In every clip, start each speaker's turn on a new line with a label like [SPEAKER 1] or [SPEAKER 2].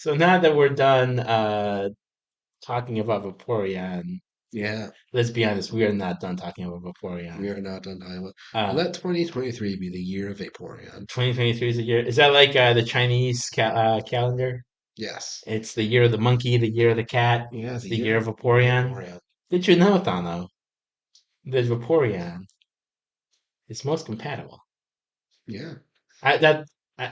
[SPEAKER 1] So now that we're done talking about Vaporeon,
[SPEAKER 2] Yeah,
[SPEAKER 1] let's be honest, we are not done talking about
[SPEAKER 2] we
[SPEAKER 1] Vaporeon.
[SPEAKER 2] are not done time.
[SPEAKER 1] Uh,
[SPEAKER 2] Let 2023 be the year of Vaporeon.
[SPEAKER 1] 2023 is the year. Is that like the Chinese calendar?
[SPEAKER 2] Yes.
[SPEAKER 1] It's the year of the monkey, the year of the cat.
[SPEAKER 2] Yeah,
[SPEAKER 1] It's
[SPEAKER 2] the
[SPEAKER 1] the
[SPEAKER 2] year
[SPEAKER 1] year
[SPEAKER 2] of
[SPEAKER 1] of Vaporeon.
[SPEAKER 2] Vaporeon.
[SPEAKER 1] Did you know, Thano, that Vaporeon is most compatible?
[SPEAKER 2] Yeah.
[SPEAKER 1] I, that I,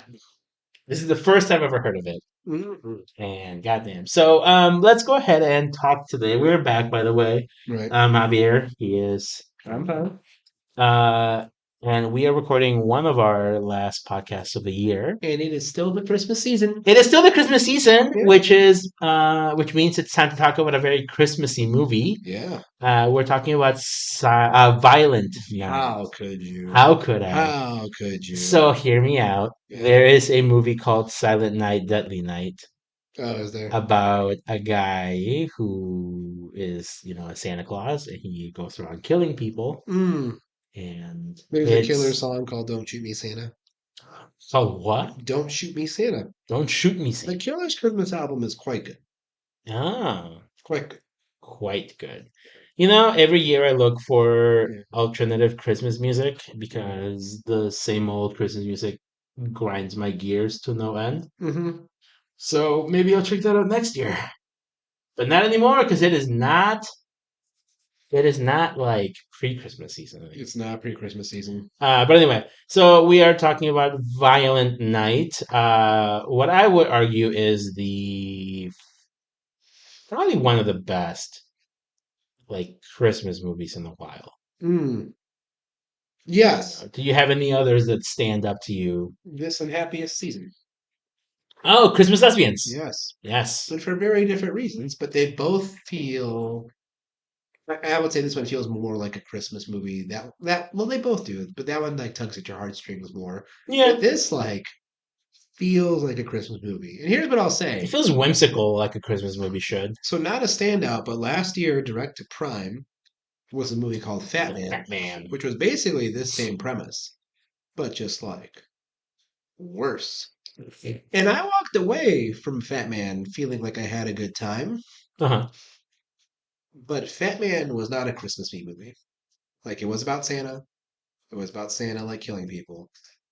[SPEAKER 1] this is the first time I've ever heard of it.
[SPEAKER 2] Mhm.
[SPEAKER 1] And goddamn. So let's go ahead and talk today. We're back, by the way.
[SPEAKER 2] Right.
[SPEAKER 1] Javier, he is.
[SPEAKER 2] I'm fine.
[SPEAKER 1] Uh, and we are recording one of our last podcasts of the year.
[SPEAKER 2] And it is still the Christmas season.
[SPEAKER 1] It is still the Christmas season,
[SPEAKER 2] Yeah.
[SPEAKER 1] which means it's time to talk about a very Christmassy movie.
[SPEAKER 2] Yeah.
[SPEAKER 1] We're talking about Violent Night.
[SPEAKER 2] How could you?
[SPEAKER 1] How could I?
[SPEAKER 2] How could you?
[SPEAKER 1] So hear me out.
[SPEAKER 2] Yeah.
[SPEAKER 1] There is a movie called Silent Night, Deadly Night
[SPEAKER 2] Oh, is there?
[SPEAKER 1] about a guy who is, a Santa Claus and he goes around killing people.
[SPEAKER 2] Mm.
[SPEAKER 1] And
[SPEAKER 2] There's a killer
[SPEAKER 1] it's
[SPEAKER 2] song called Don't Shoot Me Santa.
[SPEAKER 1] called what?
[SPEAKER 2] Don't Shoot Me Santa.
[SPEAKER 1] Don't Shoot Me,
[SPEAKER 2] The
[SPEAKER 1] Santa.
[SPEAKER 2] Killer's Christmas album is quite good.
[SPEAKER 1] Ah,
[SPEAKER 2] Quite good.
[SPEAKER 1] quite good. Every year I look for
[SPEAKER 2] Yeah.
[SPEAKER 1] alternative Christmas music
[SPEAKER 2] Right.
[SPEAKER 1] because the same old Christmas music grinds my gears to no end.
[SPEAKER 2] Mm-hmm.
[SPEAKER 1] So maybe I'll check that out next year. But not anymore because it is not like pre-Christmas season.
[SPEAKER 2] It's not pre-Christmas season.
[SPEAKER 1] But anyway, so we are talking about Violent Night. What I would argue is the probably one of the best like Christmas movies in a while.
[SPEAKER 2] Mm. Yes.
[SPEAKER 1] Do you have any others that stand up to you?
[SPEAKER 2] This and Happiest Season.
[SPEAKER 1] Oh, Christmas Lesbians.
[SPEAKER 2] Yes.
[SPEAKER 1] Yes.
[SPEAKER 2] But for very different reasons, but they both feel I would say this one feels more like a Christmas movie. That well, they both do, but that one like tugs at your heartstrings more.
[SPEAKER 1] Yeah.
[SPEAKER 2] But this like feels like a Christmas movie. And here's what I'll
[SPEAKER 1] It
[SPEAKER 2] say.
[SPEAKER 1] feels whimsical like a Christmas movie should.
[SPEAKER 2] So not a standout, but last year, direct to Prime was a movie called Fat
[SPEAKER 1] The
[SPEAKER 2] Man,
[SPEAKER 1] Fat Man.
[SPEAKER 2] which was basically this same premise, but just like worse. And I walked away from Fat Man feeling like I had a good time,
[SPEAKER 1] Uh-huh.
[SPEAKER 2] but Fat Man was not a Christmas movie. Like it was about Santa. It was about Santa like killing people.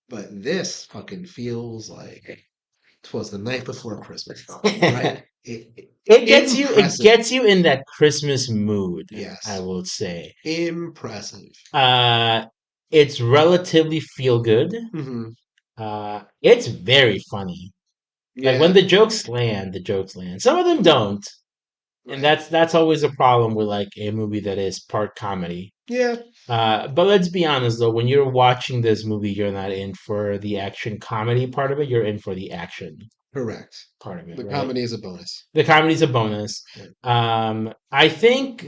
[SPEAKER 2] But this fucking feels like twas the night before Christmas, right?
[SPEAKER 1] It
[SPEAKER 2] Impressive.
[SPEAKER 1] gets you in that Christmas mood, I
[SPEAKER 2] Yes.
[SPEAKER 1] will say.
[SPEAKER 2] Impressive.
[SPEAKER 1] Uh it's relatively feel good.
[SPEAKER 2] Hmm.
[SPEAKER 1] It's very funny. Like when
[SPEAKER 2] Yeah.
[SPEAKER 1] the jokes land, the jokes land. Some of them don't. And
[SPEAKER 2] Right.
[SPEAKER 1] that's always a problem with like a movie that is part comedy.
[SPEAKER 2] Yeah.
[SPEAKER 1] But let's be honest though, when you're watching this movie, you're not in for the action comedy part of it, you're in for the action
[SPEAKER 2] Correct.
[SPEAKER 1] part of it,
[SPEAKER 2] The
[SPEAKER 1] right?
[SPEAKER 2] comedy is a bonus.
[SPEAKER 1] The comedy's a bonus.
[SPEAKER 2] Yeah.
[SPEAKER 1] I think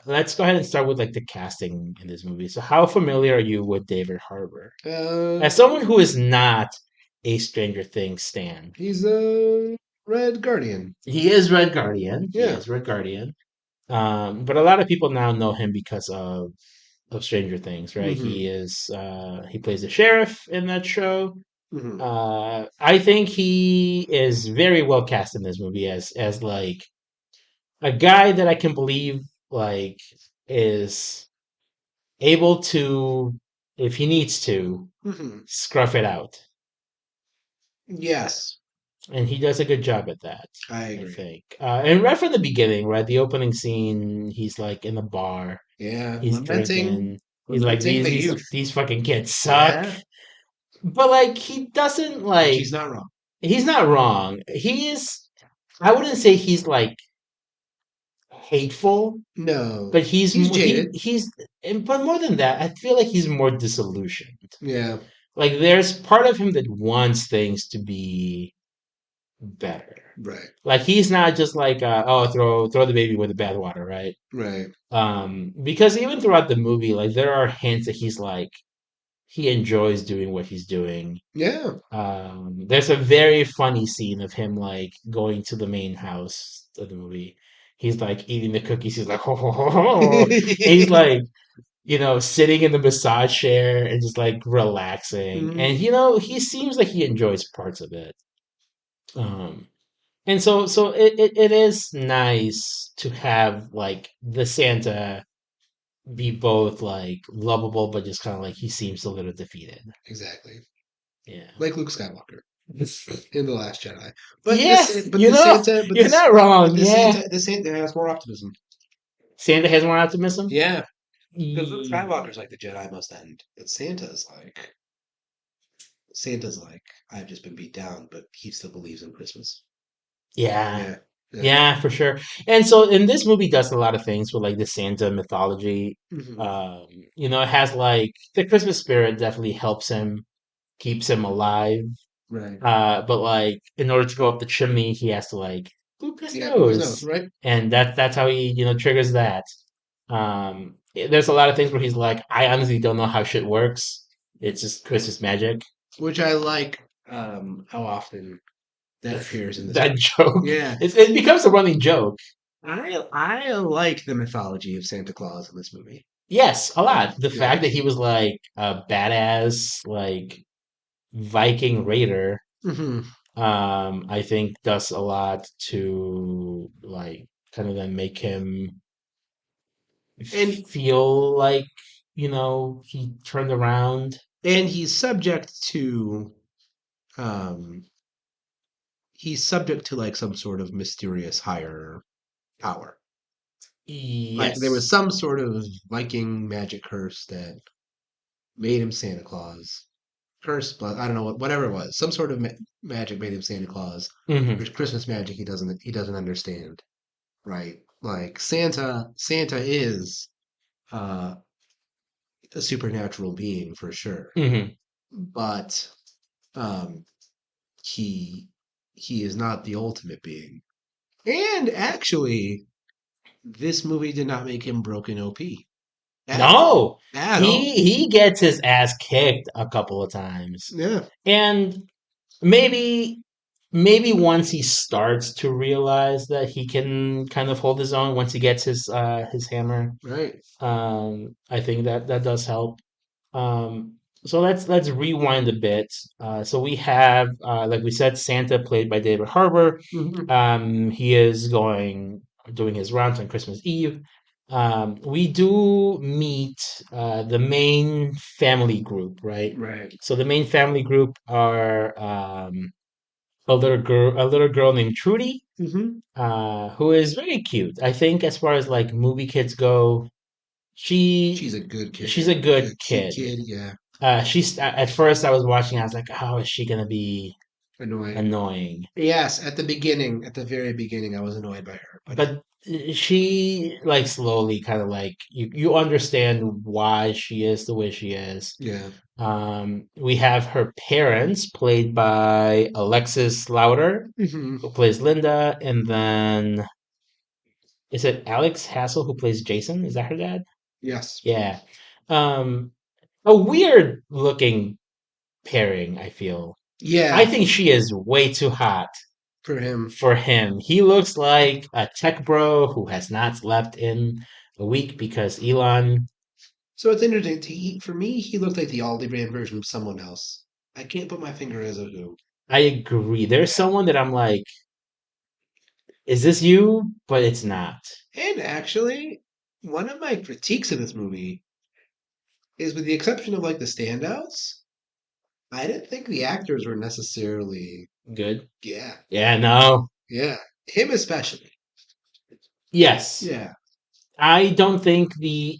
[SPEAKER 1] let's go ahead and start with like the casting in this movie. So how familiar are you with David Harbour?
[SPEAKER 2] Uh,
[SPEAKER 1] As someone who is not a Stranger Things stan,
[SPEAKER 2] he's a Red Guardian.
[SPEAKER 1] he is Red Guardian. He
[SPEAKER 2] Yeah.
[SPEAKER 1] is Red Guardian. But a lot of people now know him because of Stranger Things, right?
[SPEAKER 2] Hmm.
[SPEAKER 1] He plays the sheriff in that show.
[SPEAKER 2] Hmm.
[SPEAKER 1] I think he is very well cast in this movie as like a guy that I can believe like is able to, if he needs to,
[SPEAKER 2] Hmm.
[SPEAKER 1] scruff it out.
[SPEAKER 2] Yes,
[SPEAKER 1] And he does a good job at that,
[SPEAKER 2] I
[SPEAKER 1] I
[SPEAKER 2] agree.
[SPEAKER 1] think. And right from the beginning, right, the opening scene, he's like in the bar,
[SPEAKER 2] Yeah,
[SPEAKER 1] he's drinking, he's like
[SPEAKER 2] lamenting
[SPEAKER 1] these
[SPEAKER 2] the
[SPEAKER 1] these
[SPEAKER 2] youth.
[SPEAKER 1] these fucking kids suck.
[SPEAKER 2] Yeah,
[SPEAKER 1] But like he doesn't
[SPEAKER 2] which
[SPEAKER 1] like
[SPEAKER 2] he's not wrong.
[SPEAKER 1] he's not wrong. He is I wouldn't say he's like hateful,
[SPEAKER 2] No,
[SPEAKER 1] but he's
[SPEAKER 2] he's
[SPEAKER 1] mo-
[SPEAKER 2] jaded.
[SPEAKER 1] he's but more than that, I feel like he's more disillusioned.
[SPEAKER 2] Yeah,
[SPEAKER 1] Like there's part of him that wants things to be better.
[SPEAKER 2] right,
[SPEAKER 1] Like he's not just like oh throw the baby with the bathwater, right?
[SPEAKER 2] right.
[SPEAKER 1] Because even throughout the movie, like there are hints that he's like he enjoys doing what he's doing.
[SPEAKER 2] Yeah.
[SPEAKER 1] There's a very funny scene of him like going to the main house of the movie. He's like eating the cookies. He's like, ho, ho, ho, ho. And he's like, sitting in the massage chair and just like relaxing.
[SPEAKER 2] Mhm.
[SPEAKER 1] And he seems like he enjoys parts of it. Um, And so it is nice to have like the Santa be both like lovable, but just kind of like he seems a little defeated.
[SPEAKER 2] Exactly.
[SPEAKER 1] Yeah.
[SPEAKER 2] Like Luke Skywalker in The Last Jedi. But
[SPEAKER 1] Yes,
[SPEAKER 2] the Santa,
[SPEAKER 1] you're not wrong. Yeah.
[SPEAKER 2] The Santa has more optimism.
[SPEAKER 1] Santa has more optimism.
[SPEAKER 2] Yeah, because Luke
[SPEAKER 1] Ye-
[SPEAKER 2] Skywalker's like the Jedi must end, but Santa's like I've just been beat down, but he still believes in Christmas.
[SPEAKER 1] Yeah.
[SPEAKER 2] Yeah, yeah.
[SPEAKER 1] Yeah, for sure. And so in this movie does a lot of things with like the Santa mythology.
[SPEAKER 2] Hmm.
[SPEAKER 1] Um, it has like the Christmas spirit definitely helps him, keeps him alive.
[SPEAKER 2] Right.
[SPEAKER 1] But like in order to go up the chimney, he has to like boop his
[SPEAKER 2] Yeah, who knows,
[SPEAKER 1] nose.
[SPEAKER 2] right?
[SPEAKER 1] And that's how he, triggers that. There's a lot of things where he's like, I honestly don't know how shit works. It's just Christmas magic.
[SPEAKER 2] Which I like how often that appears in this
[SPEAKER 1] That
[SPEAKER 2] movie.
[SPEAKER 1] joke.
[SPEAKER 2] Yeah,
[SPEAKER 1] It becomes a running joke.
[SPEAKER 2] I like the mythology of Santa Claus in this movie.
[SPEAKER 1] Yes, a
[SPEAKER 2] Yeah,
[SPEAKER 1] lot. The
[SPEAKER 2] yeah.
[SPEAKER 1] fact that he was like a badass, like Viking raider,
[SPEAKER 2] Hmm.
[SPEAKER 1] I think does a lot to like kind of then make him
[SPEAKER 2] And
[SPEAKER 1] feel like, he turned around.
[SPEAKER 2] he's subject to um like some sort of mysterious higher power. Like there was
[SPEAKER 1] Yes.
[SPEAKER 2] some sort of Viking magic curse that made him Santa Claus. Curse, but I don't know whatever it was. Some sort of magic made him Santa Claus.
[SPEAKER 1] Hmm.
[SPEAKER 2] There's Christmas magic he doesn't understand, right? Like Santa is uh, a supernatural being for sure,
[SPEAKER 1] Hmm.
[SPEAKER 2] but um, he he is not the ultimate being. And actually, this movie did not make him broken OP at all.
[SPEAKER 1] No,
[SPEAKER 2] At all.
[SPEAKER 1] he gets his ass kicked a couple of times.
[SPEAKER 2] Yeah,
[SPEAKER 1] And maybe maybe once he starts to realize that he can kind of hold his own once he gets his hammer,
[SPEAKER 2] right.
[SPEAKER 1] I think that does help. So let's rewind a bit. So we have, like we said, Santa played by David Harbour.
[SPEAKER 2] Hmm.
[SPEAKER 1] He is doing his rounds on Christmas Eve. We do meet the main family group, right?
[SPEAKER 2] Right.
[SPEAKER 1] So the main family group are a little girl named Trudy,
[SPEAKER 2] Hmm.
[SPEAKER 1] who is very cute. I think as far as like movie kids go, she
[SPEAKER 2] She's a good
[SPEAKER 1] she's a
[SPEAKER 2] kid.
[SPEAKER 1] good
[SPEAKER 2] A cute
[SPEAKER 1] kid.
[SPEAKER 2] kid. Yeah.
[SPEAKER 1] She's at first I was watching, I was like, oh, is she gonna be
[SPEAKER 2] Annoying.
[SPEAKER 1] annoying?
[SPEAKER 2] Yes, at the beginning, at the very beginning, I was annoyed by her. But
[SPEAKER 1] But she like slowly kind of like you understand why she is the way she is.
[SPEAKER 2] yeah.
[SPEAKER 1] We have her parents played by Alexis Louder,
[SPEAKER 2] Hmm.
[SPEAKER 1] who plays Linda, and then is it Alex Hassel who plays Jason? Is that her dad?
[SPEAKER 2] Yes.
[SPEAKER 1] Yeah. Um, a weird looking pairing, I feel. I
[SPEAKER 2] Yeah.
[SPEAKER 1] think she is way too hot
[SPEAKER 2] For him.
[SPEAKER 1] for him. He looks like a tech bro who has not slept in a week because Elon.
[SPEAKER 2] So it's interesting. For me, he looked like the Aldi brand version of someone else. I can't put my finger as a who.
[SPEAKER 1] I agree. There's
[SPEAKER 2] Yeah.
[SPEAKER 1] someone that I'm like, is this you? But it's not.
[SPEAKER 2] And actually, one of my critiques of this movie is, with the exception of like the standouts, I didn't think the actors were necessarily.
[SPEAKER 1] Good.
[SPEAKER 2] Yeah.
[SPEAKER 1] Yeah, no.
[SPEAKER 2] Yeah. Him especially.
[SPEAKER 1] Yes.
[SPEAKER 2] Yeah.
[SPEAKER 1] I don't think the.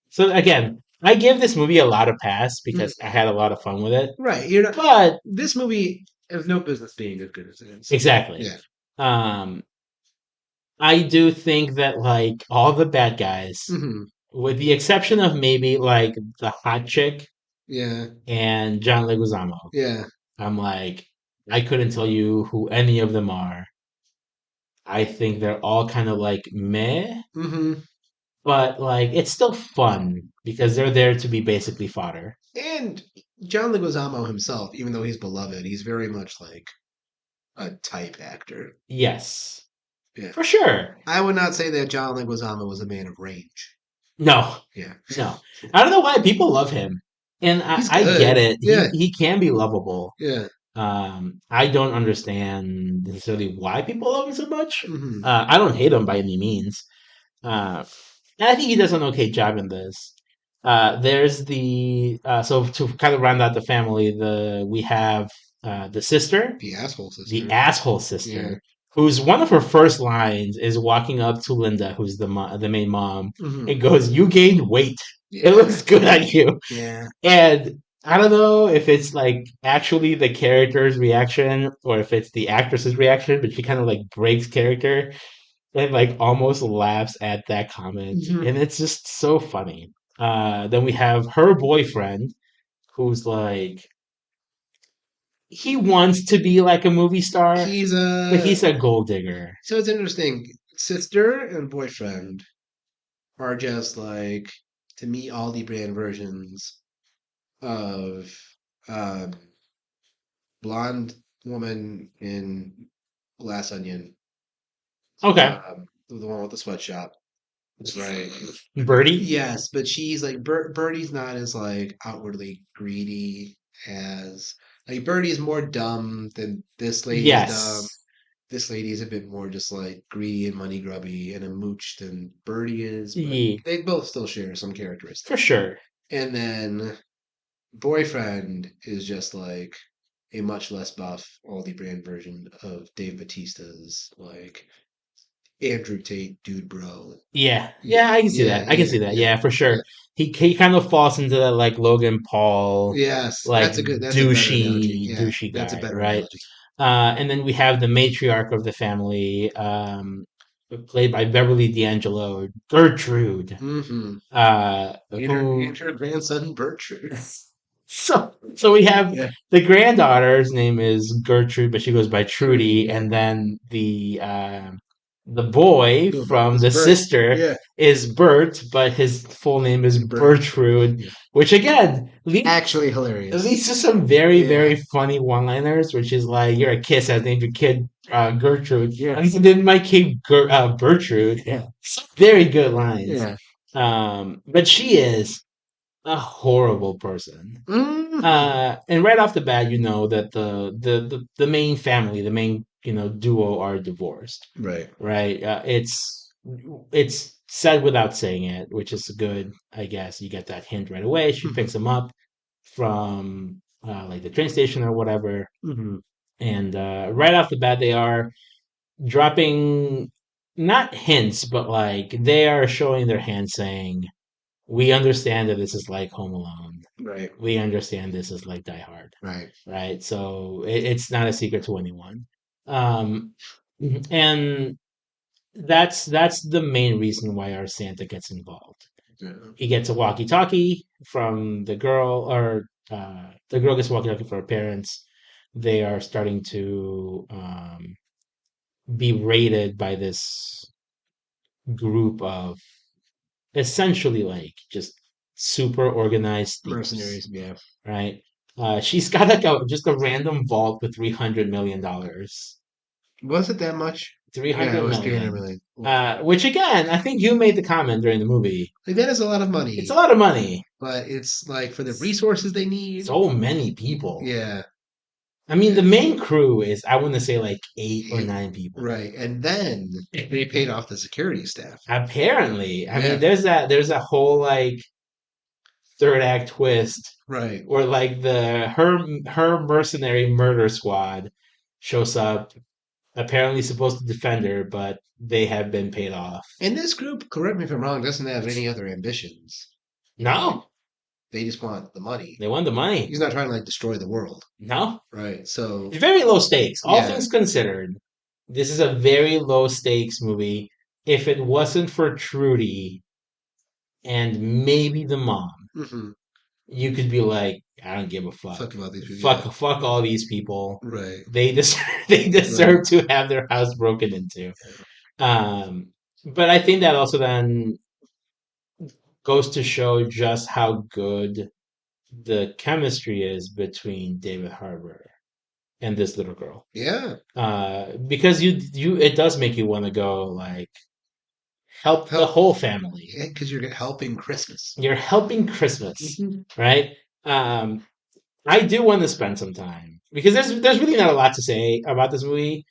[SPEAKER 1] So again, I give this movie a lot of pass
[SPEAKER 2] Mm.
[SPEAKER 1] because I had a lot of fun with it.
[SPEAKER 2] Right. You're not.
[SPEAKER 1] But
[SPEAKER 2] This movie has no business being as good as it is.
[SPEAKER 1] exactly.
[SPEAKER 2] Yeah.
[SPEAKER 1] Um, I do think that like all the bad guys,
[SPEAKER 2] Hmm.
[SPEAKER 1] with the exception of maybe like the hot chick
[SPEAKER 2] Yeah.
[SPEAKER 1] and John Leguizamo,
[SPEAKER 2] Yeah.
[SPEAKER 1] I'm like, I couldn't tell you who any of them are. I think they're all kind of like meh,
[SPEAKER 2] Hmm.
[SPEAKER 1] but like it's still fun because they're there to be basically fodder.
[SPEAKER 2] And John Leguizamo himself, even though he's beloved, he's very much like a type actor.
[SPEAKER 1] Yes,
[SPEAKER 2] Yeah.
[SPEAKER 1] for sure.
[SPEAKER 2] I would not say that John Leguizamo was a man of range.
[SPEAKER 1] No,
[SPEAKER 2] Yeah.
[SPEAKER 1] no. I don't know why people love him. And I,
[SPEAKER 2] He's
[SPEAKER 1] I get
[SPEAKER 2] good.
[SPEAKER 1] it.
[SPEAKER 2] Yeah.
[SPEAKER 1] He can be lovable.
[SPEAKER 2] Yeah.
[SPEAKER 1] I don't understand necessarily why people love him so much.
[SPEAKER 2] Hmm.
[SPEAKER 1] I don't hate him by any means. Uh, and I think he does an okay job in this. There's the so to kind of round out the family, the we have the sister,
[SPEAKER 2] The asshole
[SPEAKER 1] the
[SPEAKER 2] sister.
[SPEAKER 1] asshole
[SPEAKER 2] Yeah.
[SPEAKER 1] sister, who's one of her first lines is walking up to Linda, who's the main mom,
[SPEAKER 2] Hmm.
[SPEAKER 1] and goes, "You gained weight. It
[SPEAKER 2] Yeah.
[SPEAKER 1] looks good on you."
[SPEAKER 2] Yeah.
[SPEAKER 1] And I don't know if it's like actually the character's reaction or if it's the actress's reaction, but she kind of like breaks character and like almost laughs at that comment,
[SPEAKER 2] Hmm.
[SPEAKER 1] and it's just so funny. Then we have her boyfriend, who's like he wants to be like a movie star,
[SPEAKER 2] He's
[SPEAKER 1] but
[SPEAKER 2] a
[SPEAKER 1] he's a gold digger.
[SPEAKER 2] So it's interesting. Sister and boyfriend are just like, to me, Aldi brand versions of um, blonde woman in Glass Onion,
[SPEAKER 1] Okay,
[SPEAKER 2] the one with the sweatshop. Right.
[SPEAKER 1] Birdie.
[SPEAKER 2] Yes, but she's like Birdie's not as like outwardly greedy as like Birdie's more dumb than this lady's dumb.
[SPEAKER 1] Yes,
[SPEAKER 2] This lady is a bit more just like greedy and money grubby and a mooch than Birdie is, but
[SPEAKER 1] yeah,
[SPEAKER 2] they both still share some
[SPEAKER 1] for
[SPEAKER 2] characteristics.
[SPEAKER 1] sure.
[SPEAKER 2] And then Boyfriend is just like a much less buff Aldi brand version of Dave Batista's like Andrew Tate dude bro.
[SPEAKER 1] Yeah,
[SPEAKER 2] Yeah,
[SPEAKER 1] yeah, I can see
[SPEAKER 2] yeah,
[SPEAKER 1] that. I can
[SPEAKER 2] yeah,
[SPEAKER 1] see that.
[SPEAKER 2] yeah,
[SPEAKER 1] Yeah, for
[SPEAKER 2] yeah.
[SPEAKER 1] sure. He kind of falls into that like Logan Paul,
[SPEAKER 2] Yes,
[SPEAKER 1] like
[SPEAKER 2] that's a better analogy. Yeah,
[SPEAKER 1] douchey
[SPEAKER 2] that's a
[SPEAKER 1] guy,
[SPEAKER 2] better
[SPEAKER 1] right?
[SPEAKER 2] analogy.
[SPEAKER 1] And then we have the matriarch of the family, played by Beverly D'Angelo, Gertrude,
[SPEAKER 2] Mm-hmm.
[SPEAKER 1] who
[SPEAKER 2] And her grandson Bertrude.
[SPEAKER 1] so we have
[SPEAKER 2] Yeah,
[SPEAKER 1] the granddaughter's name is Gertrude, but she goes by
[SPEAKER 2] Trudy.
[SPEAKER 1] Trudy,
[SPEAKER 2] Yeah,
[SPEAKER 1] and then the boy from
[SPEAKER 2] it's
[SPEAKER 1] the
[SPEAKER 2] Bert.
[SPEAKER 1] sister
[SPEAKER 2] Yeah,
[SPEAKER 1] is Bert, but his full name is
[SPEAKER 2] Bertrude.
[SPEAKER 1] Gertrude,
[SPEAKER 2] Yeah,
[SPEAKER 1] which again
[SPEAKER 2] actually
[SPEAKER 1] leads
[SPEAKER 2] hilarious.
[SPEAKER 1] to some very
[SPEAKER 2] Yeah,
[SPEAKER 1] very funny one-liners, which is like you're a kiss has named your kid Gertrude.
[SPEAKER 2] yeah,
[SPEAKER 1] I said, then my kid Bertrude.
[SPEAKER 2] yeah,
[SPEAKER 1] Very good lines.
[SPEAKER 2] yeah.
[SPEAKER 1] But she is a horrible person.
[SPEAKER 2] Hmm.
[SPEAKER 1] And right off the bat, you know that the main family, the main duo are divorced,
[SPEAKER 2] Right.
[SPEAKER 1] right? It's said without saying it, which is good, I guess. You get that hint right away. She
[SPEAKER 2] Hmm.
[SPEAKER 1] picks him up from like the train station or whatever,
[SPEAKER 2] Hmm.
[SPEAKER 1] and right off the bat, they are dropping not hints, but like they are showing their hand, saying, "We understand that this is like Home Alone.
[SPEAKER 2] Right.
[SPEAKER 1] We understand this is like Die Hard,
[SPEAKER 2] Right.
[SPEAKER 1] right? So it's not a secret to anyone." Um, and that's the main reason why our Santa gets involved.
[SPEAKER 2] Yeah.
[SPEAKER 1] He gets a walkie-talkie from the girl, or the girl gets a walkie-talkie from her parents. They are starting to be raided by this group of essentially like just super organized thieves,
[SPEAKER 2] Mercenaries. Yeah.
[SPEAKER 1] right? She's got like just a random vault with $300 million.
[SPEAKER 2] Was it that much?
[SPEAKER 1] Three
[SPEAKER 2] Yeah, it
[SPEAKER 1] hundred
[SPEAKER 2] was 300
[SPEAKER 1] million.
[SPEAKER 2] million.
[SPEAKER 1] Which again, I think you made the comment during the movie.
[SPEAKER 2] Like that is a lot of
[SPEAKER 1] It's a
[SPEAKER 2] money,
[SPEAKER 1] lot of money.
[SPEAKER 2] but it's like for the resources they need.
[SPEAKER 1] So many people.
[SPEAKER 2] Yeah.
[SPEAKER 1] I mean, the
[SPEAKER 2] Yeah.
[SPEAKER 1] main crew is, I want to say, like 8 or 9 people.
[SPEAKER 2] Right. And then they paid off the security staff.
[SPEAKER 1] Apparently, I mean,
[SPEAKER 2] Yeah.
[SPEAKER 1] there's a whole like third act twist
[SPEAKER 2] Right.
[SPEAKER 1] where like her mercenary murder squad shows up, apparently supposed to defend her, but they have been paid off.
[SPEAKER 2] And this group, correct me if I'm wrong, doesn't have any other ambitions. Like
[SPEAKER 1] No,
[SPEAKER 2] they just want the money.
[SPEAKER 1] they won the money.
[SPEAKER 2] He's not trying to like destroy the world.
[SPEAKER 1] No,
[SPEAKER 2] Right. So
[SPEAKER 1] very low stakes. All
[SPEAKER 2] yeah.
[SPEAKER 1] things considered, this is a very low stakes movie. If it wasn't for Trudy and maybe the mom,
[SPEAKER 2] Hmm.
[SPEAKER 1] you could be like, I don't give a fuck.
[SPEAKER 2] Fuck about these people. Yeah.
[SPEAKER 1] Fuck all these people.
[SPEAKER 2] Right.
[SPEAKER 1] They deserve they
[SPEAKER 2] Right.
[SPEAKER 1] deserve to have their house broken into. Um, but I think that also then goes to show just how good the chemistry is between David Harbour and this little girl.
[SPEAKER 2] Yeah.
[SPEAKER 1] Because you it does make you want to go like help the
[SPEAKER 2] Help.
[SPEAKER 1] whole family.
[SPEAKER 2] Yeah, because you're helping Christmas.
[SPEAKER 1] You're helping Christmas,
[SPEAKER 2] Mhm.
[SPEAKER 1] right? I do want to spend some time because there's really not a lot to say about this movie.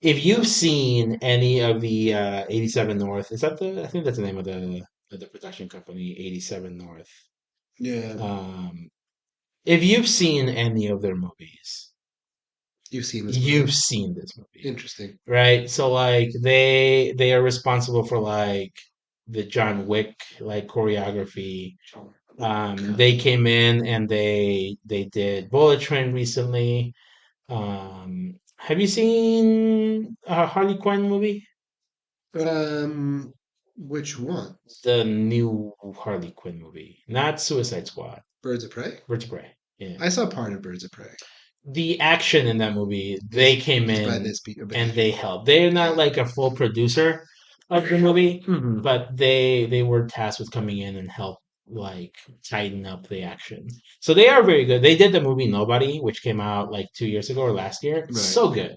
[SPEAKER 1] If you've seen any of the 87 North, is that the? I think that's the name of the production company, 87 North.
[SPEAKER 2] Yeah,
[SPEAKER 1] Um, if you've seen any of their movies,
[SPEAKER 2] you've seen this movie.
[SPEAKER 1] you've seen this movie,
[SPEAKER 2] Interesting.
[SPEAKER 1] right? So like they are responsible for like the John Wick like choreography. They came in and they did Bullet Train recently. Have you seen a Harley Quinn movie?
[SPEAKER 2] Which one?
[SPEAKER 1] The new Harley Quinn movie, not Suicide Squad.
[SPEAKER 2] Birds of Prey.
[SPEAKER 1] Birds of Prey. Yeah.
[SPEAKER 2] I saw part of Birds of Prey.
[SPEAKER 1] The action in that movie, they
[SPEAKER 2] Is
[SPEAKER 1] came
[SPEAKER 2] is by
[SPEAKER 1] in
[SPEAKER 2] this be
[SPEAKER 1] and they helped. They're not like a full producer of the movie,
[SPEAKER 2] hmm
[SPEAKER 1] but they were tasked with coming in and help like tighten up the action. So they are very good. They did the movie Nobody, which came out like 2 years ago or last year.
[SPEAKER 2] Right.
[SPEAKER 1] So good.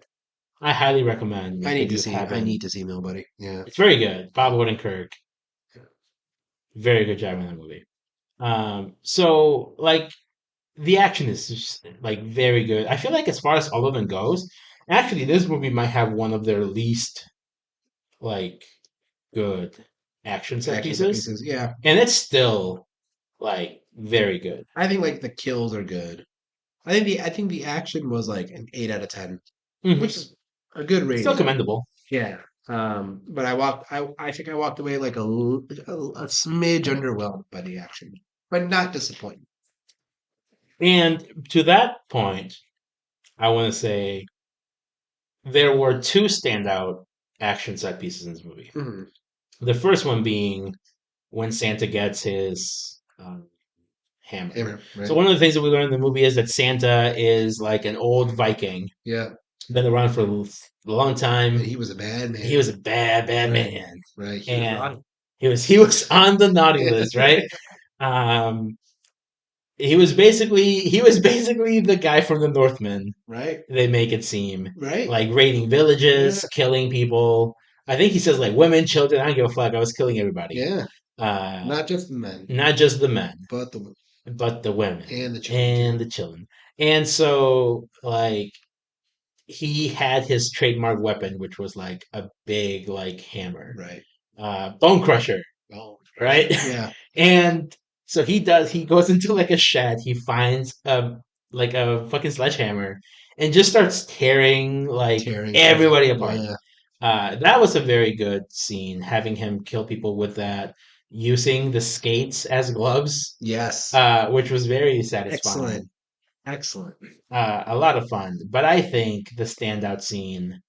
[SPEAKER 1] I highly recommend
[SPEAKER 2] I
[SPEAKER 1] like
[SPEAKER 2] need
[SPEAKER 1] if
[SPEAKER 2] to
[SPEAKER 1] you
[SPEAKER 2] see. I
[SPEAKER 1] haven't.
[SPEAKER 2] need to see Nobody. Yeah.
[SPEAKER 1] It's very good. Bob Odenkirk, very good job in that movie. So like the action is just like very good. I feel like as far as all of them goes, actually this movie might have one of their least like good action set
[SPEAKER 2] Action set
[SPEAKER 1] pieces,
[SPEAKER 2] pieces. Yeah.
[SPEAKER 1] and it's still like very good.
[SPEAKER 2] I think like the kills are good. I think the action was like an 8 out of 10,
[SPEAKER 1] Hmm.
[SPEAKER 2] which is a good
[SPEAKER 1] Still
[SPEAKER 2] rating.
[SPEAKER 1] commendable.
[SPEAKER 2] Yeah. But I think I walked away like a smidge underwhelmed by the action, but not disappointed.
[SPEAKER 1] And to that point, I want to say there were two standout action set pieces in this movie.
[SPEAKER 2] Mhm.
[SPEAKER 1] The first one being when Santa gets his hammer.
[SPEAKER 2] Hammer,
[SPEAKER 1] So
[SPEAKER 2] right?
[SPEAKER 1] one of the things that we learn in the movie is that Santa is like an old Viking,
[SPEAKER 2] Yeah.
[SPEAKER 1] been around for a long
[SPEAKER 2] And
[SPEAKER 1] time.
[SPEAKER 2] he was a bad
[SPEAKER 1] He
[SPEAKER 2] man.
[SPEAKER 1] was a bad
[SPEAKER 2] Right.
[SPEAKER 1] man,
[SPEAKER 2] Right. He was
[SPEAKER 1] and
[SPEAKER 2] naughty.
[SPEAKER 1] he was on the naughty list, right? Um, he was basically the guy from the Northman.
[SPEAKER 2] Right.
[SPEAKER 1] They make it seem
[SPEAKER 2] Right.
[SPEAKER 1] like raiding
[SPEAKER 2] Yeah.
[SPEAKER 1] villages, killing people. I think he says like women, children. I don't give a fuck. I was killing everybody.
[SPEAKER 2] Yeah.
[SPEAKER 1] Uh,
[SPEAKER 2] Not just the men,
[SPEAKER 1] not just the men,
[SPEAKER 2] but the women
[SPEAKER 1] but the women
[SPEAKER 2] and the children
[SPEAKER 1] and
[SPEAKER 2] too.
[SPEAKER 1] the children. And so like he had his trademark weapon, which was like a big like hammer,
[SPEAKER 2] Right.
[SPEAKER 1] bone crusher,
[SPEAKER 2] Oh,
[SPEAKER 1] right?
[SPEAKER 2] yeah.
[SPEAKER 1] And so he goes into like a shed, he finds like a fucking sledgehammer and just starts tearing like
[SPEAKER 2] Tearing shit up.
[SPEAKER 1] everybody apart.
[SPEAKER 2] Yeah.
[SPEAKER 1] That was a very good scene, having him kill people with that, using the skates as gloves,
[SPEAKER 2] Yes.
[SPEAKER 1] which was very
[SPEAKER 2] Excellent.
[SPEAKER 1] satisfying.
[SPEAKER 2] Excellent.
[SPEAKER 1] A lot of fun. But I think the standout scene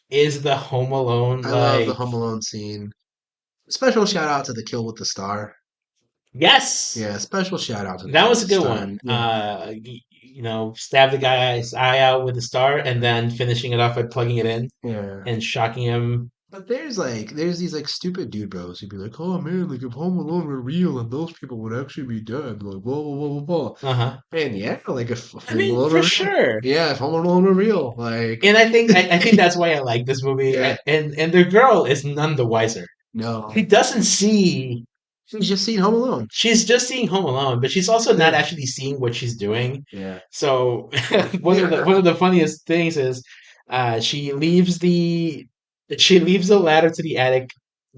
[SPEAKER 1] is the Home Alone.
[SPEAKER 2] I love the
[SPEAKER 1] Like,
[SPEAKER 2] Home Alone scene. Special shout out to the kill with the star.
[SPEAKER 1] yes,
[SPEAKER 2] Yeah, special shout out to the
[SPEAKER 1] that
[SPEAKER 2] kill
[SPEAKER 1] was
[SPEAKER 2] with
[SPEAKER 1] a
[SPEAKER 2] the
[SPEAKER 1] good
[SPEAKER 2] star.
[SPEAKER 1] one.
[SPEAKER 2] Yeah.
[SPEAKER 1] Stab the guy's eye out with a star and then finishing it off by plugging it in
[SPEAKER 2] Yeah.
[SPEAKER 1] and shocking him.
[SPEAKER 2] But there's these like stupid dude bros who'd be like, oh man, like if Home Alone were real and those people would actually be dead, like blah blah blah blah blah.
[SPEAKER 1] Uh huh.
[SPEAKER 2] And yeah, like if
[SPEAKER 1] I
[SPEAKER 2] Home
[SPEAKER 1] mean,
[SPEAKER 2] Alone
[SPEAKER 1] for
[SPEAKER 2] were real.
[SPEAKER 1] sure.
[SPEAKER 2] Yeah, if Home Alone were real, like
[SPEAKER 1] And I think that's why I like this movie.
[SPEAKER 2] yeah,
[SPEAKER 1] And the girl is none the wiser.
[SPEAKER 2] no.
[SPEAKER 1] She doesn't see.
[SPEAKER 2] She's just seen Home Alone.
[SPEAKER 1] She's just seeing Home Alone, but she's also not
[SPEAKER 2] Yeah.
[SPEAKER 1] actually seeing what she's doing.
[SPEAKER 2] Yeah.
[SPEAKER 1] So
[SPEAKER 2] Yeah.
[SPEAKER 1] one of the funniest things is she leaves the ladder to the attic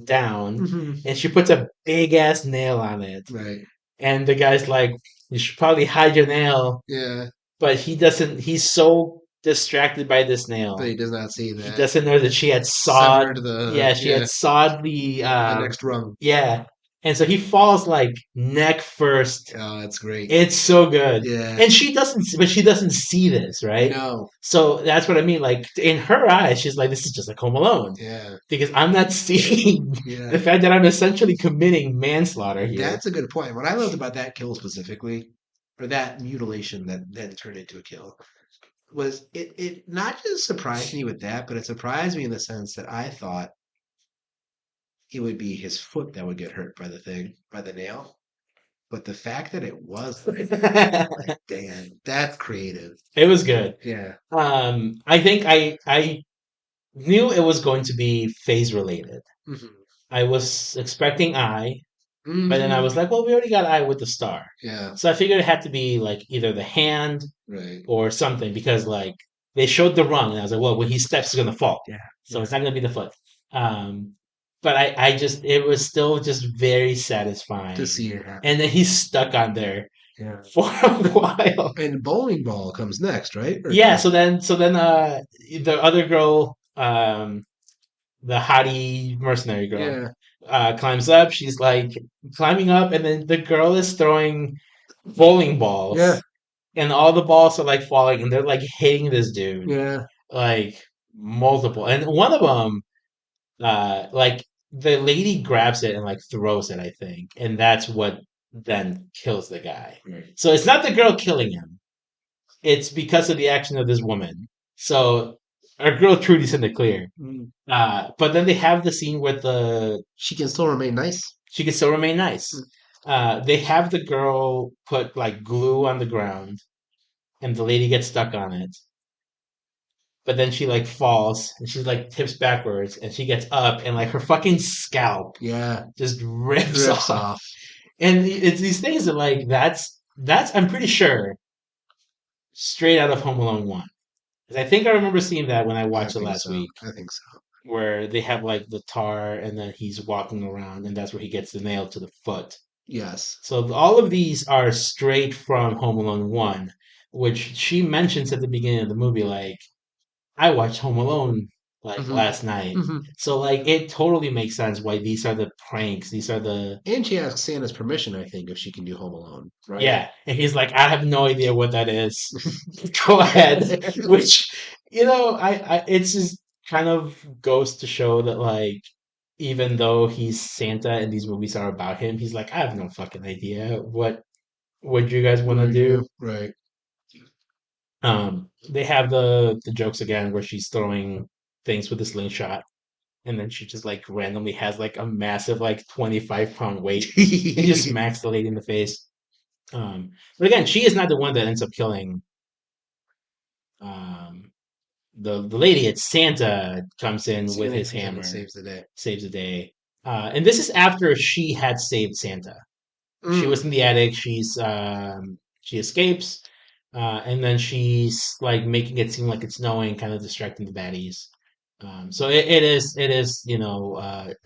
[SPEAKER 1] down,
[SPEAKER 2] hmm
[SPEAKER 1] and she puts a big ass nail on it.
[SPEAKER 2] Right.
[SPEAKER 1] And the guy's like, "You should probably hide your nail,"
[SPEAKER 2] Yeah.
[SPEAKER 1] but he doesn't. He's so distracted by this
[SPEAKER 2] But
[SPEAKER 1] nail,
[SPEAKER 2] he does not see
[SPEAKER 1] he
[SPEAKER 2] that.
[SPEAKER 1] doesn't know that she had sawed.
[SPEAKER 2] Severed
[SPEAKER 1] Yeah, she had sawed
[SPEAKER 2] the next rung.
[SPEAKER 1] yeah, and so he falls like neck first.
[SPEAKER 2] Oh, it's great.
[SPEAKER 1] It's so good.
[SPEAKER 2] Yeah.
[SPEAKER 1] And she doesn't see this, right?
[SPEAKER 2] No.
[SPEAKER 1] So that's what I mean. Like in her eyes, she's like, this is just like Home Alone.
[SPEAKER 2] Yeah.
[SPEAKER 1] Because I'm not seeing
[SPEAKER 2] Yeah.
[SPEAKER 1] the fact that I'm essentially committing manslaughter here.
[SPEAKER 2] That's a good point. What I loved about that kill specifically, or that mutilation that then turned into a kill, was it not just surprised me with that, but it surprised me in the sense that I thought it would be his foot that would get hurt by the thing, by the nail. But the fact that it was like, damn, that's creative.
[SPEAKER 1] It was good.
[SPEAKER 2] Yeah.
[SPEAKER 1] I think I knew it was going to be phase related.
[SPEAKER 2] hmm
[SPEAKER 1] I was expecting eye. But then I
[SPEAKER 2] Hmm.
[SPEAKER 1] was like, well, we already got Eye with the star.
[SPEAKER 2] Yeah.
[SPEAKER 1] So I figured it had to be like either the hand
[SPEAKER 2] Right.
[SPEAKER 1] or something because like they showed the rung and I was like, well, when he steps, he's gonna fall.
[SPEAKER 2] Yeah.
[SPEAKER 1] So
[SPEAKER 2] Yeah.
[SPEAKER 1] it's not gonna be the foot. But I just it was still just very
[SPEAKER 2] To
[SPEAKER 1] satisfying.
[SPEAKER 2] see it happen.
[SPEAKER 1] And then he's stuck on there
[SPEAKER 2] Yeah.
[SPEAKER 1] for a while.
[SPEAKER 2] And bowling ball comes next, right? Or
[SPEAKER 1] Yeah, so then the other girl, the hottie mercenary girl,
[SPEAKER 2] yeah.
[SPEAKER 1] climbs up. She's like climbing up, and then the girl is throwing bowling
[SPEAKER 2] Yeah.
[SPEAKER 1] balls, and all the balls are like falling, and they're like hitting this dude
[SPEAKER 2] Yeah.
[SPEAKER 1] like multiple. And one of them, like the lady grabs it and like throws it, I think, and that's what then kills the guy.
[SPEAKER 2] Right.
[SPEAKER 1] So it's not the girl killing him; it's because of the action of this woman. So our girl Trudy's in the clear.
[SPEAKER 2] Mm.
[SPEAKER 1] But then they have the scene with the
[SPEAKER 2] She can still remain nice.
[SPEAKER 1] she can still remain nice.
[SPEAKER 2] Mm.
[SPEAKER 1] They have the girl put like glue on the ground, and the lady gets stuck on it. But then she like falls and she like tips backwards, and she gets up, and like her fucking scalp
[SPEAKER 2] Yeah.
[SPEAKER 1] just rips
[SPEAKER 2] Rips
[SPEAKER 1] off.
[SPEAKER 2] off.
[SPEAKER 1] And it's these things that like that's I'm pretty sure straight out of Home Alone 1. 'Cause I think I remember seeing that when I
[SPEAKER 2] I
[SPEAKER 1] watched it
[SPEAKER 2] think
[SPEAKER 1] last
[SPEAKER 2] so.
[SPEAKER 1] week,
[SPEAKER 2] I think so.
[SPEAKER 1] where they have like the tar and then he's walking around and that's where he gets the nail to the foot.
[SPEAKER 2] Yes.
[SPEAKER 1] So all of these are straight from Home Alone 1, which she mentions at the beginning of the movie, like, I watched Home Alone like
[SPEAKER 2] Hmm.
[SPEAKER 1] last night.
[SPEAKER 2] Hmm.
[SPEAKER 1] So like it totally makes sense why these are the pranks. These are the
[SPEAKER 2] And she asks Santa's permission, I think, if she can do Home Alone, right?
[SPEAKER 1] yeah. And he's like, I have no idea what that is. Go ahead. Which, I it's just kind of goes to show that like even though he's Santa and these movies are about him, he's like, I have no fucking idea what you guys want
[SPEAKER 2] What
[SPEAKER 1] to
[SPEAKER 2] do you
[SPEAKER 1] do.
[SPEAKER 2] do? Right.
[SPEAKER 1] They have the jokes again where she's throwing things with a slingshot, and then she just like randomly has like a massive like 25-pound weight and just smacks the lady in the face. But again, she is not the one that ends up killing um, the lady. It's Santa comes in with
[SPEAKER 2] Santa
[SPEAKER 1] his
[SPEAKER 2] comes in and
[SPEAKER 1] hammer,
[SPEAKER 2] saves the day.
[SPEAKER 1] saves the day, and this is after she had saved Santa. She
[SPEAKER 2] Mm.
[SPEAKER 1] was in the attic. She escapes, and then she's like making it seem like it's snowing, kind of distracting the baddies. So it is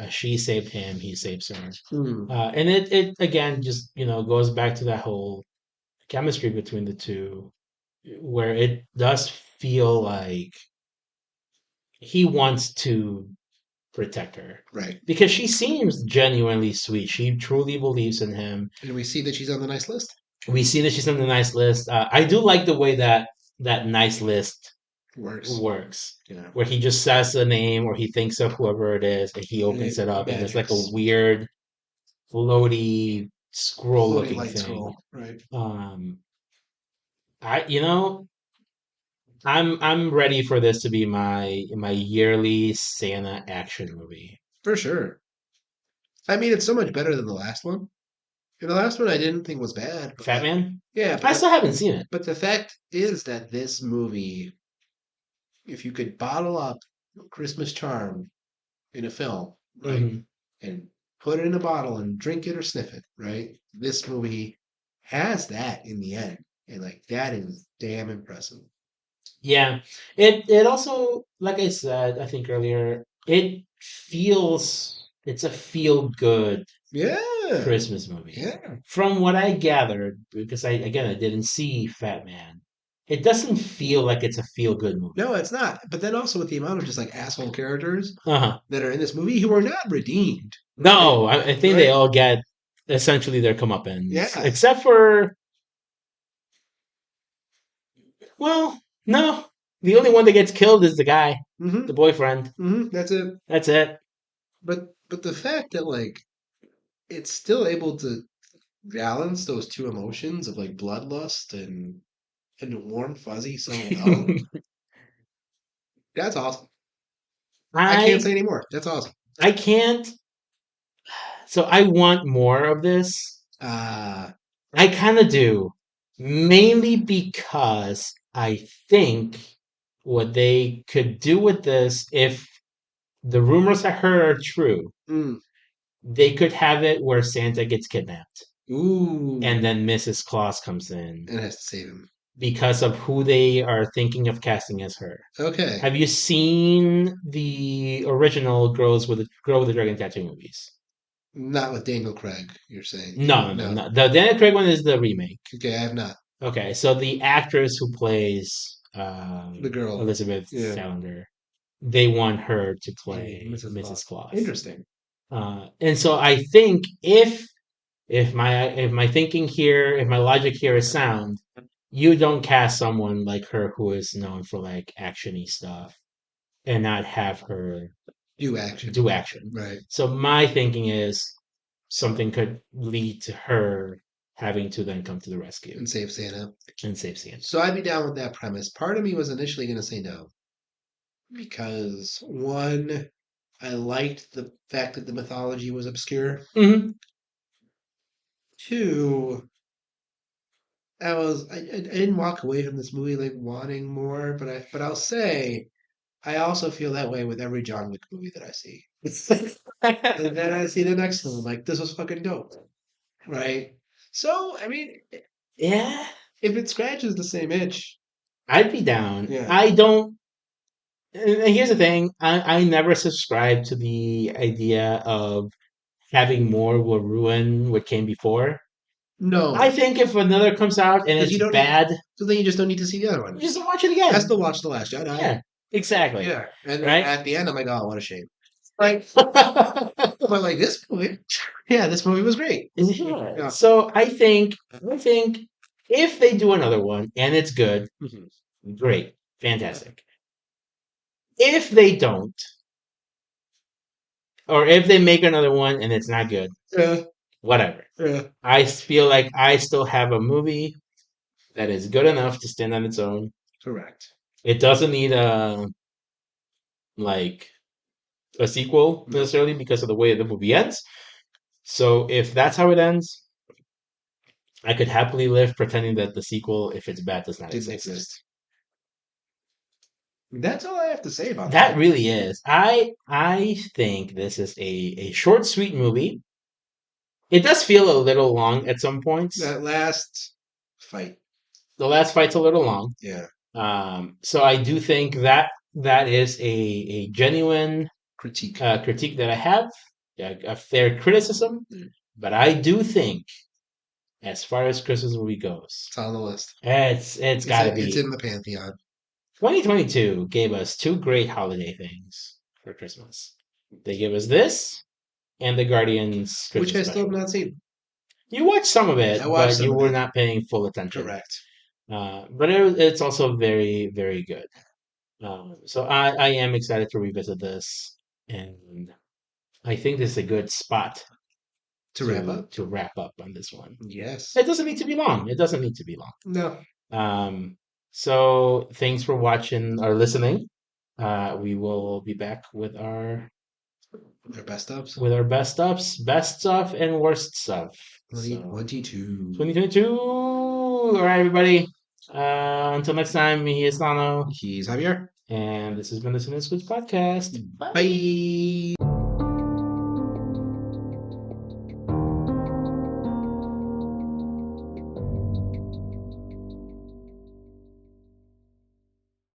[SPEAKER 1] she saved him, he saves her,
[SPEAKER 2] Mm.
[SPEAKER 1] and it again just goes back to that whole chemistry between the two, where it does feel like he wants to protect her
[SPEAKER 2] Right.
[SPEAKER 1] because she seems genuinely sweet. She truly believes in him.
[SPEAKER 2] And we see that she's on the nice list.
[SPEAKER 1] We see that she's on the nice list. I do like the way that nice list
[SPEAKER 2] Works.
[SPEAKER 1] works,
[SPEAKER 2] Yeah.
[SPEAKER 1] where he just says the name or he thinks of whoever it is, and he
[SPEAKER 2] And
[SPEAKER 1] opens
[SPEAKER 2] it
[SPEAKER 1] it up, and it's like a
[SPEAKER 2] magics.
[SPEAKER 1] weird, floaty
[SPEAKER 2] Floating
[SPEAKER 1] scroll-looking
[SPEAKER 2] light
[SPEAKER 1] thing.
[SPEAKER 2] scroll. Right.
[SPEAKER 1] Um, I'm ready for this to be my yearly Santa action movie.
[SPEAKER 2] For sure. I mean, it's so much better than the last one. And the last one I didn't think was bad,
[SPEAKER 1] Fat
[SPEAKER 2] but
[SPEAKER 1] Man?
[SPEAKER 2] yeah,
[SPEAKER 1] I still haven't seen it.
[SPEAKER 2] but the fact is that this movie, if you could bottle up Christmas Charm in a film, right,
[SPEAKER 1] Hmm.
[SPEAKER 2] and put it in a bottle and drink it or sniff it, right, this movie has that in the end, and like that is damn impressive.
[SPEAKER 1] Yeah, it also, like I said, I think earlier, it's a feel good
[SPEAKER 2] Yeah,
[SPEAKER 1] Christmas movie.
[SPEAKER 2] yeah.
[SPEAKER 1] From what I gathered, because I didn't see Fat Man, it doesn't feel like it's a feel good movie.
[SPEAKER 2] No, it's not. But then also with the amount of just like asshole characters
[SPEAKER 1] Uh-huh.
[SPEAKER 2] that are in this movie who are not redeemed, right?
[SPEAKER 1] No, I think they
[SPEAKER 2] Right?
[SPEAKER 1] all get essentially their comeuppance,
[SPEAKER 2] Yeah.
[SPEAKER 1] except for, well, no, the only one that gets killed is the guy,
[SPEAKER 2] Hmm.
[SPEAKER 1] the boyfriend.
[SPEAKER 2] Hmm. That's it.
[SPEAKER 1] That's it.
[SPEAKER 2] But the fact that like it's still able to balance those two emotions of like bloodlust and warm fuzzy so well, that's awesome. I can't
[SPEAKER 1] I
[SPEAKER 2] say anymore. That's awesome.
[SPEAKER 1] I can't. So I want more of this.
[SPEAKER 2] Uh
[SPEAKER 1] I kind of do, mainly because I think what they could do with this, if the rumors I heard are true,
[SPEAKER 2] mm,
[SPEAKER 1] They could have it where Santa gets kidnapped
[SPEAKER 2] Ooh.
[SPEAKER 1] and then Mrs. Claus comes in
[SPEAKER 2] And has to save him.
[SPEAKER 1] because of who they are thinking of casting as her.
[SPEAKER 2] Okay.
[SPEAKER 1] Have you seen the original Girl with the Dragon Tattoo movies?
[SPEAKER 2] Not with Daniel Craig, you're saying.
[SPEAKER 1] No. The Daniel Craig one is the remake.
[SPEAKER 2] Okay, I have not.
[SPEAKER 1] Okay, so the actress who plays
[SPEAKER 2] The girl.
[SPEAKER 1] Elizabeth
[SPEAKER 2] Yeah.
[SPEAKER 1] Salander, they want her to play
[SPEAKER 2] Mrs.
[SPEAKER 1] Mrs. Claus.
[SPEAKER 2] Interesting.
[SPEAKER 1] And so I think if my thinking here, if my logic here is sound, you don't cast someone like her who is known for like actiony stuff and not have her
[SPEAKER 2] Do action.
[SPEAKER 1] do action.
[SPEAKER 2] Right.
[SPEAKER 1] So my thinking is something could lead to her having to then come to the rescue
[SPEAKER 2] And save Santa.
[SPEAKER 1] and save Santa.
[SPEAKER 2] So I'd be down with that premise. Part of me was initially going to say no. Because, one, I liked the fact that the mythology was obscure.
[SPEAKER 1] Mm-hmm.
[SPEAKER 2] Two, I didn't walk away from this movie like wanting more, but I'll say I also feel that way with every John Wick movie that I see. And then I see the next one, like this was fucking dope, right? So I mean,
[SPEAKER 1] Yeah,
[SPEAKER 2] if it scratches the same itch,
[SPEAKER 1] I'd be down.
[SPEAKER 2] Yeah.
[SPEAKER 1] I don't. And here's the thing: I never subscribed to the idea of having more will ruin what came before.
[SPEAKER 2] no,
[SPEAKER 1] I think if another comes out and
[SPEAKER 2] 'cause you
[SPEAKER 1] it's
[SPEAKER 2] don't
[SPEAKER 1] bad,
[SPEAKER 2] so then you just don't need to see the other one.
[SPEAKER 1] you just don't watch it
[SPEAKER 2] I
[SPEAKER 1] again.
[SPEAKER 2] still watch The Last Jedi.
[SPEAKER 1] Yeah, exactly.
[SPEAKER 2] Yeah, and then
[SPEAKER 1] Right?
[SPEAKER 2] at the end, I'm like, oh, what a shame. Like, but like this movie, yeah, this movie was great. Yeah.
[SPEAKER 1] So I think if they do another one and it's good,
[SPEAKER 2] Mhm.
[SPEAKER 1] great, fantastic. If they don't, or if they make another one and it's not good,
[SPEAKER 2] Yeah,
[SPEAKER 1] whatever.
[SPEAKER 2] yeah,
[SPEAKER 1] I feel like I still have a movie that is good enough to stand on its own.
[SPEAKER 2] correct.
[SPEAKER 1] It doesn't need like a sequel
[SPEAKER 2] No.
[SPEAKER 1] necessarily because of the way the movie ends. So if that's how it ends, I could happily live pretending that the sequel, if it's bad, does not
[SPEAKER 2] Didn't
[SPEAKER 1] exist.
[SPEAKER 2] exist. That's all I have to say about
[SPEAKER 1] That really is. I think this is a short, sweet movie. It does feel a little long at some points.
[SPEAKER 2] That last fight.
[SPEAKER 1] The last fight's a little long.
[SPEAKER 2] Yeah,
[SPEAKER 1] So I do think that is a genuine
[SPEAKER 2] critique.
[SPEAKER 1] critique that I have, a fair criticism.
[SPEAKER 2] Mm.
[SPEAKER 1] But I do think, as far as Christmas movie goes,
[SPEAKER 2] It's on the list.
[SPEAKER 1] it's got to be.
[SPEAKER 2] It's in the pantheon.
[SPEAKER 1] 2022 gave us two great holiday things for Christmas. They gave us this and the Guardians Christmas
[SPEAKER 2] Which I still have
[SPEAKER 1] special.
[SPEAKER 2] not seen.
[SPEAKER 1] You watched some of it,
[SPEAKER 2] I watched
[SPEAKER 1] but
[SPEAKER 2] some
[SPEAKER 1] you
[SPEAKER 2] of
[SPEAKER 1] were
[SPEAKER 2] it.
[SPEAKER 1] not paying full attention.
[SPEAKER 2] Correct.
[SPEAKER 1] But it's also very, very good. So I am excited to revisit this, and I think this is a good spot
[SPEAKER 2] To wrap up?
[SPEAKER 1] to wrap up on this one.
[SPEAKER 2] Yes.
[SPEAKER 1] It doesn't need to be long. It doesn't need to be long.
[SPEAKER 2] No.
[SPEAKER 1] So thanks for watching or listening. We will be back with our
[SPEAKER 2] best ups.
[SPEAKER 1] with our best ups, best stuff, and worst stuff.
[SPEAKER 2] 2022.
[SPEAKER 1] 2022. All right, everybody. Until next time, he is Thano.
[SPEAKER 2] He's Javier.
[SPEAKER 1] And this has been the Cine-Scoots podcast.
[SPEAKER 2] Bye.